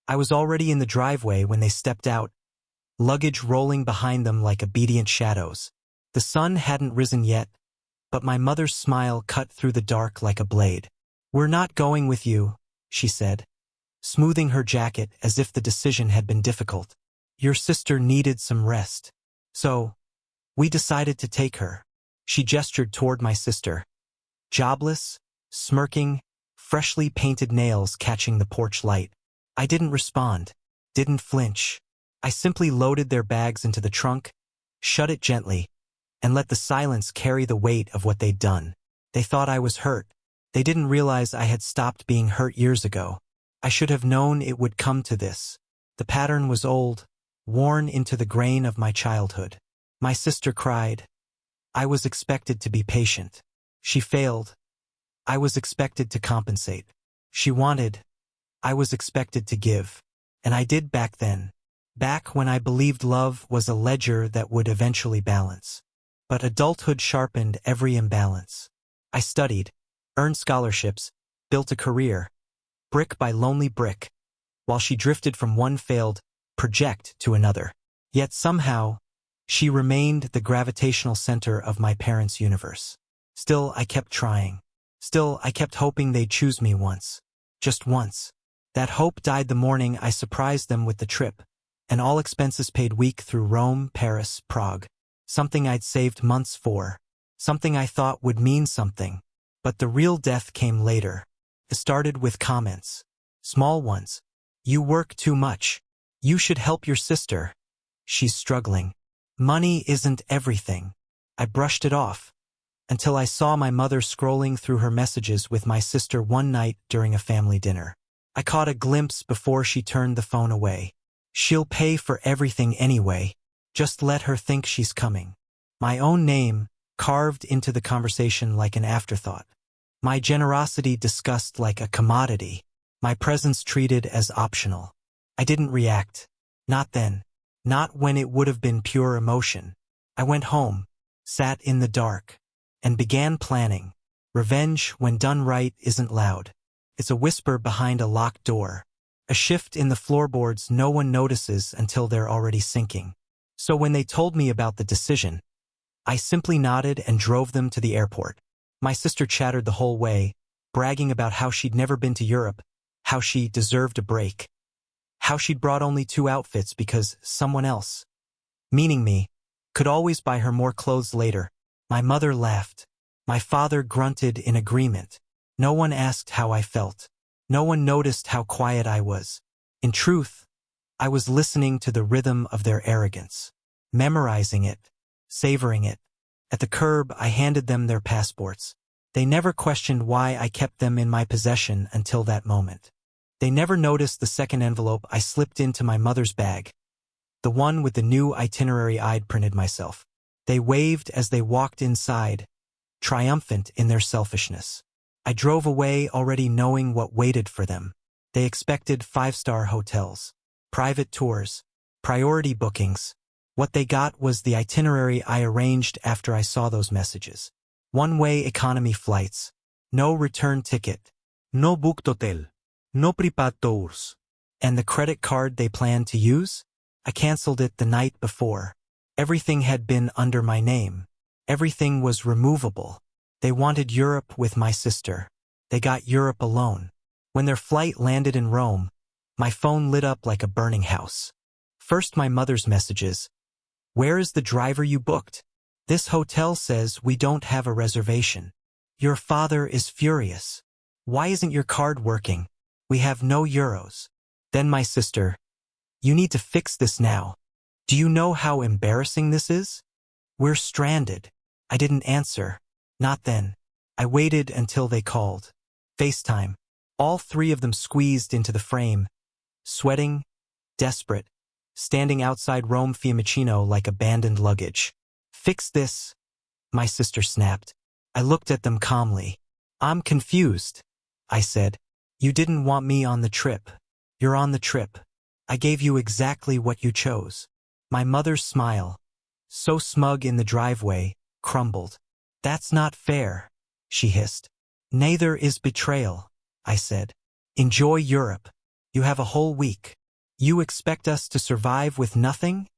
I was already in the driveway when they stepped out, luggage rolling behind them like obedient shadows. The sun hadn't risen yet, but my mother's smile cut through the dark like a blade. "We're not going with you," she said, smoothing her jacket as if the decision had been difficult. "Your sister needed some rest. So, we decided to take her." She gestured toward my sister. Jobless, smirking, freshly painted nails catching the porch light. I didn't respond, didn't flinch. I simply loaded their bags into the trunk, shut it gently, and let the silence carry the weight of what they'd done. They thought I was hurt. They didn't realize I had stopped being hurt years ago. I should have known it would come to this. The pattern was old, worn into the grain of my childhood. My sister cried. I was expected to be patient. She failed. I was expected to compensate. She wanted. I was expected to give. And I did back then. Back when I believed love was a ledger that would eventually balance. But adulthood sharpened every imbalance. I studied, earned scholarships, built a career, brick by lonely brick, while she drifted from one failed project to another. Yet somehow, she remained the gravitational center of my parents' universe. Still, I kept trying. Still, I kept hoping they'd choose me once. Just once. That hope died the morning I surprised them with the trip, an all-expenses paid week through Rome, Paris, Prague. Something I'd saved months for. Something I thought would mean something. But the real death came later. It started with comments. Small ones. You work too much. You should help your sister. She's struggling. Money isn't everything. I brushed it off. Until I saw my mother scrolling through her messages with my sister one night during a family dinner. I caught a glimpse before she turned the phone away. She'll pay for everything anyway. Just let her think she's coming. My own name, carved into the conversation like an afterthought. My generosity discussed like a commodity. My presence treated as optional. I didn't react. Not then. Not when it would have been pure emotion. I went home, sat in the dark, and began planning. Revenge, when done right, isn't loud. It's a whisper behind a locked door. A shift in the floorboards no one notices until they're already sinking. So when they told me about the decision, I simply nodded and drove them to the airport. My sister chattered the whole way, bragging about how she'd never been to Europe, how she deserved a break, how she'd brought only 2 outfits because someone else, meaning me, could always buy her more clothes later. My mother laughed. My father grunted in agreement. No one asked how I felt. No one noticed how quiet I was. In truth, I was listening to the rhythm of their arrogance, memorizing it, savoring it. At the curb, I handed them their passports. They never questioned why I kept them in my possession until that moment. They never noticed the second envelope I slipped into my mother's bag, the one with the new itinerary I'd printed myself. They waved as they walked inside, triumphant in their selfishness. I drove away already knowing what waited for them. They expected 5-star hotels, private tours, priority bookings. What they got was the itinerary I arranged after I saw those messages. One-way economy flights, no return ticket, no booked hotel, no prepaid tours. And the credit card they planned to use? I canceled it the night before. Everything had been under my name. Everything was removable. They wanted Europe with my sister. They got Europe alone. When their flight landed in Rome, my phone lit up like a burning house. First my mother's messages. Where is the driver you booked? This hotel says we don't have a reservation. Your father is furious. Why isn't your card working? We have no euros. Then my sister. You need to fix this now. Do you know how embarrassing this is? We're stranded. I didn't answer. Not then. I waited until they called. FaceTime. All 3 of them squeezed into the frame. Sweating, desperate, standing outside Rome Fiumicino like abandoned luggage. Fix this, my sister snapped. I looked at them calmly. I'm confused, I said. You didn't want me on the trip. You're on the trip. I gave you exactly what you chose. My mother's smile, so smug in the driveway, crumbled. That's not fair, she hissed. Neither is betrayal, I said. Enjoy Europe. You have a whole week. You expect us to survive with nothing?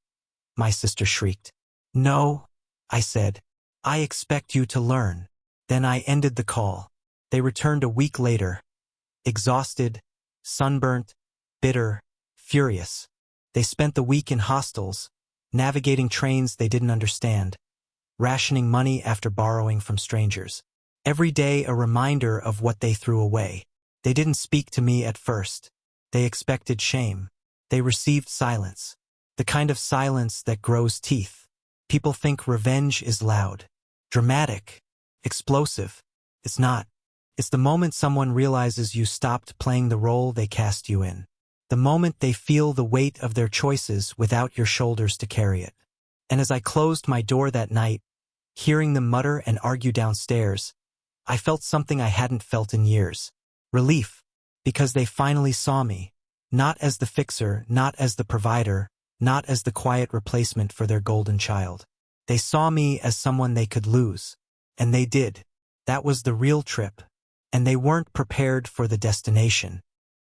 My sister shrieked. No, I said. I expect you to learn. Then I ended the call. They returned a week later. Exhausted, sunburnt, bitter, furious. They spent the week in hostels, navigating trains they didn't understand, rationing money after borrowing from strangers. Every day a reminder of what they threw away. They didn't speak to me at first. They expected shame. They received silence. The kind of silence that grows teeth. People think revenge is loud, dramatic, explosive. It's not. It's the moment someone realizes you stopped playing the role they cast you in. The moment they feel the weight of their choices without your shoulders to carry it. And as I closed my door that night, hearing them mutter and argue downstairs, I felt something I hadn't felt in years. Relief, because they finally saw me, not as the fixer, not as the provider, not as the quiet replacement for their golden child. They saw me as someone they could lose. And they did. That was the real trip. And they weren't prepared for the destination.